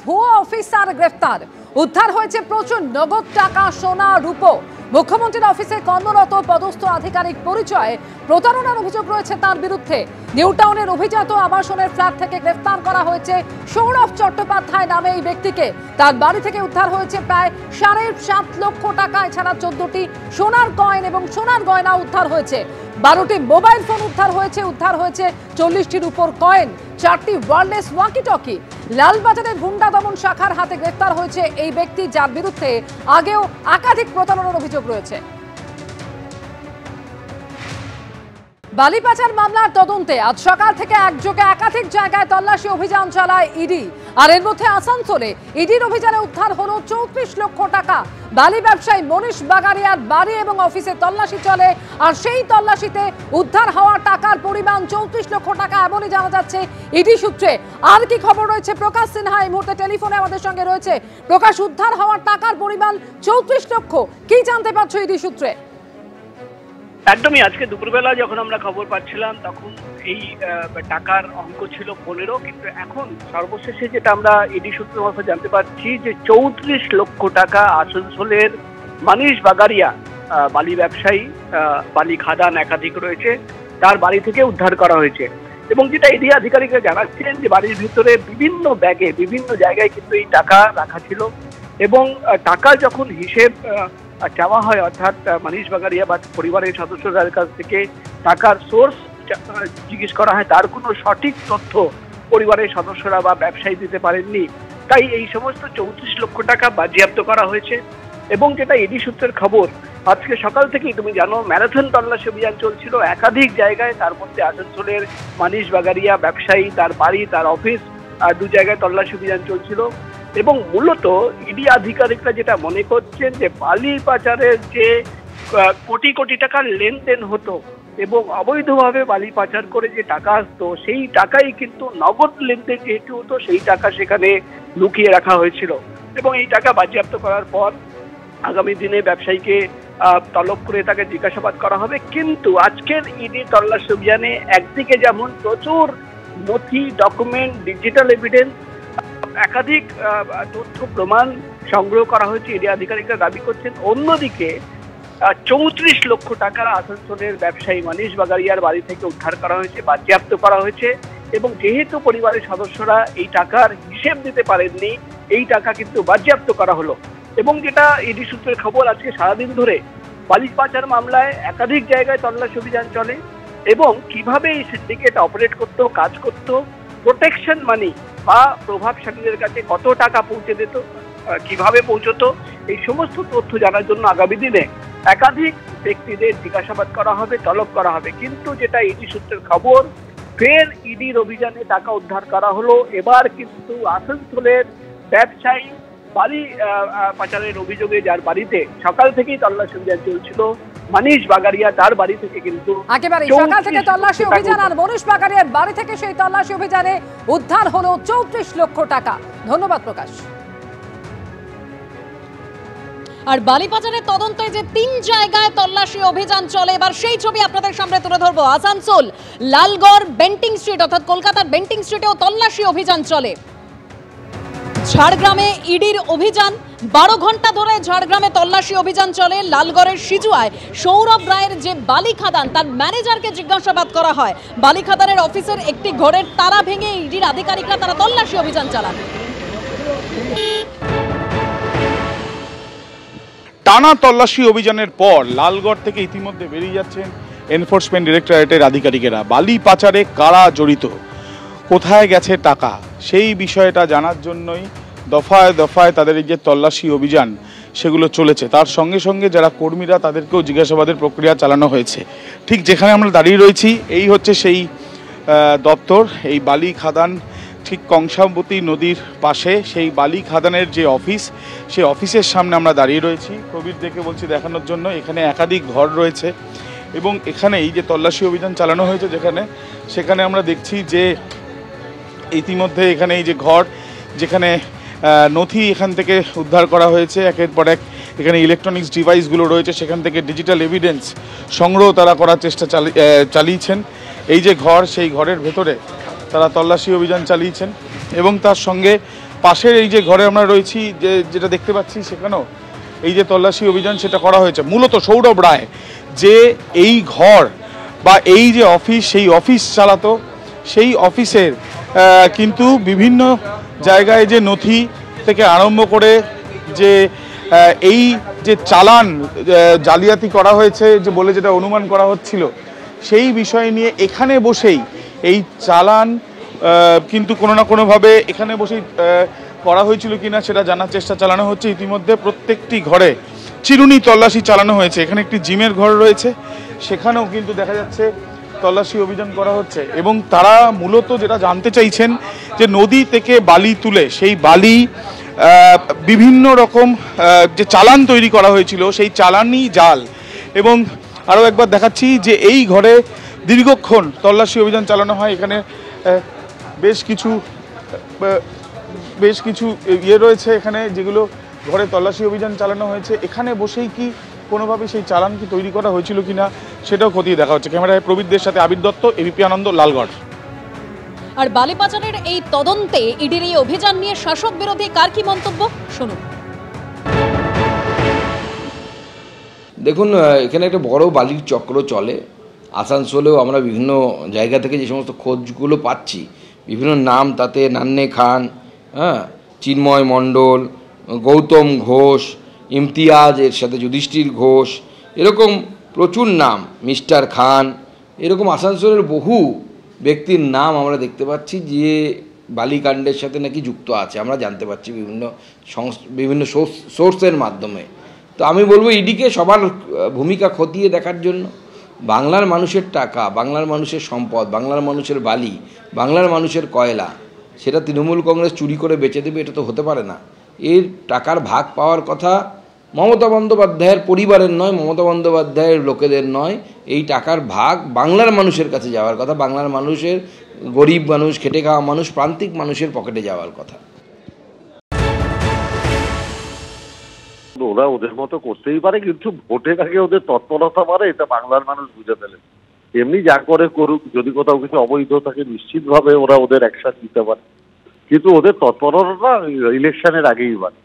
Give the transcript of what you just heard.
ভুয়ো অফিসার গ্রেফতার। উদ্ধার হয়েছে প্রচুর নগদ টাকা, সোনা, রূপো। মুখ্যমন্ত্রীর অফিসে কর্মরত পদস্থ আধিকারিক পরিচয়ে প্রতারণার অভিযোগ রয়েছে তার বিরুদ্ধে। নিউ টাউনের অভিজাত আবাসনের ফ্ল্যাট থেকে গ্রেফতার করা হয়েছে সৌরভ চট্টোপাধ্যায় নামে এই ব্যক্তিকে। তার বাড়ি থেকে উদ্ধার হয়েছে প্রায় 7.5 লক্ষ টাকা, এছাড়া 14টি সোনার কয়েন এবং সোনার গয়না উদ্ধার হয়েছে। 12টি মোবাইল ফোন উদ্ধার হয়েছে 40টির উপর কয়েন, 4টি ওয়্যারলেস ওয়াকি টকি। লালবাজারের গুন্ডা দমন শাখার হাতে গ্রেফতার হয়েছে এই ব্যক্তি, যার বিরুদ্ধে আগেও একাধিক প্রতারণার অভিযোগ রয়েছে। বালি পাচার মামলার তদন্তে আজ সকাল থেকে একযোগে একাধিক জায়গায় তল্লাশি অভিযান চালায় ইডি। আর এর মধ্যে আসানসোলে ইডির অভিযানে উদ্ধার হলো 34 লক্ষ টাকা। বালি ব্যবসায়ী মনীষ বাগারিয়ার বাড়ি এবং অফিসে তল্লাশি চলে, আর সেই তল্লাশিতে উদ্ধার হওয়া টাকার পরিমাণ 34 লক্ষ টাকা, এমনই জানা যাচ্ছে ইডি সূত্রে। আর কি খবর রয়েছে, প্রকাশ সিনহা এই মুহূর্তে টেলিফোনে আমাদের সঙ্গে রয়েছে। প্রকাশ, উদ্ধার হওয়া টাকার পরিমাণ 34 লক্ষ, কি জানতে পারছো ইডি সূত্রে? একদমই, আজকে দুপুরবেলা যখন আমরা খবর পাচ্ছিলাম তখন এই টাকার অঙ্ক ছিল 15, কিন্তু এখন সর্বশেষে যেটা আমরা ইডি সূত্রের মারফত জানতে পারছি যে 34 লক্ষ টাকা আসানসোলের মনীষ বাগারিয়া, বালি ব্যবসায়ী, বালি খাদান একাধিক রয়েছে, তার বাড়ি থেকে উদ্ধার করা হয়েছে। এবং যেটা ইডি আধিকারিকরা জানাচ্ছেন যে বাড়ির ভিতরে বিভিন্ন ব্যাগে বিভিন্ন জায়গায় কিন্তু এই টাকা রাখা ছিল। এবং টাকা যখন হিসেব চাওয়া হয়, অর্থাৎ মনীষ বাগারিয়া বা পরিবারের সদস্যদের কাছ থেকে টাকার সোর্স জিজ্ঞেস করা হয়, তার কোনো সঠিক তথ্য পরিবারের সদস্যরা বা ব্যবসায়ী দিতে পারেননি। তাই এই সমস্ত 34 লক্ষ টাকা বাজেয়াপ্ত করা হয়েছে। এবং যেটা ইডি সূত্রের খবর, আজকে সকাল থেকেই তুমি জানো ম্যারাথন তল্লাশি অভিযান চলছিল একাধিক জায়গায়। তার মধ্যে আসানসোলের মনীষ বাগারিয়া ব্যবসায়ী, তার বাড়ি, তার অফিস, 2 জায়গায় তল্লাশি অভিযান চলছিল। এবং মূলত ইডি আধিকারিকরা যেটা মনে করছেন যে বালি পাচারের যে কোটি কোটি টাকার লেনদেন হতো এবং অবৈধভাবে বালি পাচার করে যে টাকা আসতো, সেই টাকাই কিন্তু নগদ লেনদেন যেহেতু হতো, সেই টাকা সেখানে লুকিয়ে রাখা হয়েছিল। এবং এই টাকা বাজেয়াপ্ত করার পর আগামী দিনে ব্যবসায়ীকে তলব করে তাকে জিজ্ঞাসাবাদ করা হবে। কিন্তু আজকের ইডি তল্লাশি অভিযানে একদিকে যেমন প্রচুর নথি, ডকুমেন্ট, ডিজিটাল এভিডেন্স, একাধিক তথ্য প্রমাণ সংগ্রহ করা হয়েছে, ইডি আধিকারিকরা দাবি করছেন। অন্যদিকে 34 লক্ষ টাকা আসানসোলের ব্যবসায়ী মনীষ বাগারিয়ার বাড়ি থেকে উদ্ধার করা হয়েছে, বাজেয়াপ্ত করা হয়েছে। এবং যেহেতু পরিবারের সদস্যরা এই টাকার হিসেব দিতে পারেননি, এই টাকা কিন্তু বাজেয়াপ্ত করা হলো। এবং যেটা ইডি সূত্রের খবর, আজকে সারাদিন ধরে বালি পাচার মামলায় একাধিক জায়গায় তল্লাশি অভিযান চলে। এবং কিভাবে এই সিন্ডিকেট অপারেট করতো, কাজ করতো, প্রোটেকশন মানি বা প্রভাবশালীদের কাছে কত টাকা পৌঁছে দিত, কিভাবে পৌঁছতো, এই সমস্ত তথ্য জানার জন্য আগামী দিনে একাধিক ব্যক্তিদের জিজ্ঞাসাবাদ করা হবে, তলব করা হবে। কিন্তু যেটা ইডি সূত্রের খবর, ফের ইডির অভিযানে টাকা উদ্ধার করা হলো। এবার কিন্তু আসানসোলের ব্যবসায়ী বালি পাচারের অভিযোগে যার বাড়িতে সকাল থেকেই তল্লাশি অভিযান চলছিল, মনীষ বাগারিয়া, তার বাড়ি থেকে কিন্তু একেবারে সকাল থেকে তল্লাশি অভিযান, আর মনীষ বাগারিয়ার বাড়ি থেকে সেই তল্লাশি অভিযানে উদ্ধার হলো 34 লক্ষ টাকা। ধন্যবাদ প্রকাশ। আর বালি পাচারের তদন্তে যে 3 জায়গায় তল্লাশি অভিযান চলে, এবার সেই ছবি আপনাদের সামনে তুলে ধরবো। আসানসোল লালগড় বেন্টিং স্ট্রিট, অর্থাৎ কলকাতার বেন্টিং স্ট্রিটেও তল্লাশি অভিযান চলে। ঝাড়গ্রামে ইডির অভিযান, 12 ঘন্টা ধরে ঝাড়গ্রামে তল্লাশি অভিযান চলে। লালগড়ের সিজুয়ায় সৌরভ রায়ের যে বালি খাদান, তার ম্যানেজারকে জিজ্ঞাসাবাদ করা হয়। বালি খাদানের অফিসের একটি ঘরের তালা ভেঙে ইডির আধিকারিকরা তারা তল্লাশি অভিযান চালান। টানা তল্লাশি অভিযানের পর লালগড় থেকে ইতিমধ্যে বেরিয়ে যাচ্ছেন এনফোর্সমেন্ট ডিরেক্টরেটের আধিকারিকেরা। বালি পাচারে কারা জড়িত, কোথায় গেছে টাকা, সেই বিষয়টা জানার জন্যই দফায় দফায় তাদের এই যে তল্লাশি অভিযান সেগুলো চলেছে। তার সঙ্গে সঙ্গে যারা কর্মীরা তাদেরকেও জিজ্ঞাসাবাদের প্রক্রিয়া চালানো হয়েছে। ঠিক যেখানে আমরা দাঁড়িয়ে রয়েছি, এই হচ্ছে সেই দপ্তর, এই বালি খাদান, ঠিক কংসাবতী নদীর পাশে সেই বালি খাদানের যে অফিস, সেই অফিসের সামনে আমরা দাঁড়িয়ে রয়েছি। প্রবীর দেখে বলছি দেখানোর জন্য, এখানে একাধিক ঘর রয়েছে এবং এখানে এই যে তল্লাশি অভিযান চালানো হয়েছে সেখানে আমরা দেখছি যে ইতিমধ্যে এখানে এই যে ঘর, যেখানে নথি এখান থেকে উদ্ধার করা হয়েছে একের পর এক, এখানে ইলেকট্রনিক্স ডিভাইসগুলো রয়েছে, সেখান থেকে ডিজিটাল এভিডেন্স সংগ্রহ তারা করার চেষ্টা চালিয়েছেন। এই যে ঘর, সেই ঘরের ভেতরে তারা তল্লাশি অভিযান চালিয়েছেন এবং তার সঙ্গে পাশের এই যে ঘরে আমরা রয়েছি, যেটা দেখতে পাচ্ছি সেখানেও এই যে তল্লাশি অভিযান সেটা করা হয়েছে। মূলত সৌরভ রায় যে এই ঘর বা এই যে অফিস, সেই অফিস চালাতো, সেই অফিসের কিন্তু বিভিন্ন জায়গায় যে নথি থেকে আরম্ভ করে যে এই যে চালান জালিয়াতি করা হয়েছে যে বলে যেটা অনুমান করা হচ্ছিল, সেই বিষয় নিয়ে এখানে বসেই এই চালান কিন্তু কোনো না কোনোভাবে এখানে বসেই করা হয়েছিল কিনা সেটা জানার চেষ্টা চালানো হচ্ছে। ইতিমধ্যে প্রত্যেকটি ঘরে চিরুনি তল্লাশি চালানো হয়েছে। এখানে একটি জিমের ঘর রয়েছে, সেখানেও কিন্তু দেখা যাচ্ছে তল্লাশি অভিযান করা হচ্ছে এবং তারা মূলত যেটা জানতে চাইছেন যে নদী থেকে বালি তুলে সেই বালি বিভিন্ন রকম যে চালান তৈরি করা হয়েছিল সেই চালানই জাল। এবং আরও একবার দেখাচ্ছি যে এই ঘরে দীর্ঘক্ষণ তল্লাশি অভিযান চালানো হয়। এখানে বেশ কিছু ইয়ে রয়েছে এখানে যেগুলো ঘরে তল্লাশি অভিযান চালানো হয়েছে। এখানে বসেই কি কোনোভাবে সেই চালান কি তৈরি করা হয়েছিল কিনা সেটাও খতিয়ে দেখা হচ্ছে। ক্যামেরায় প্রবীরদের সাথে আবির দত্ত, এবিপি আনন্দ, লালগড়। আর বালি পাচারের এই তদন্তে ইডির এই অভিযান নিয়ে শাসক বিরোধী কার কি মন্তব্য শুনুন। দেখুন, এখানে একটা বড় বালির চক্র চলে। আসানসোলেও আমরা বিভিন্ন জায়গা থেকে যে সমস্ত খোঁজগুলো পাচ্ছি, বিভিন্ন নাম, তাতে নান্নে খান, চিন্ময় মণ্ডল, গৌতম ঘোষ, ইমতিয়াজ, এর সাথে যুধিষ্ঠির ঘোষ, এরকম প্রচুর নাম, মিস্টার খান, এরকম আসানসোলের বহু ব্যক্তির নাম আমরা দেখতে পাচ্ছি যে বালিকাণ্ডের সাথে নাকি যুক্ত আছে। আমরা জানতে পারছি বিভিন্ন সোর্সের মাধ্যমে। তো আমি বলবো ইডিকে সবার ভূমিকা খতিয়ে দেখার জন্য। বাংলার মানুষের টাকা, বাংলার মানুষের সম্পদ, বাংলার মানুষের বালি, বাংলার মানুষের কয়লা, সেটা তৃণমূল কংগ্রেস চুরি করে বেচে দেবে, এটা তো হতে পারে না। এর টাকার ভাগ পাওয়ার কথা মমতা বন্দ্যোপাধ্যায়ের পরিবারের নয়, মমতা বন্দ্যোপাধ্যায়ের লোকেদের নয়। এই টাকার ভাগ বাংলার মানুষের কাছে যাওয়ার কথা, বাংলার মানুষের, গরিব মানুষ, খেটে খাওয়া মানুষ, প্রান্তিক মানুষের পকেটে যাওয়ার কথা। ওরা ওদের মতো করতেই পারে, কিন্তু ভোটের আগে ওদের তৎপরতা পারে, এটা বাংলার মানুষ বুঝে ফেলে। এমনি যা করে করুক, যদি কোথাও কিছু অবৈধ থাকে নিশ্চিতভাবে ওরা ওদের অ্যাকশন নিতে পারে, কিন্তু ওদের তৎপরতা ইলেকশনের আগেই পারে।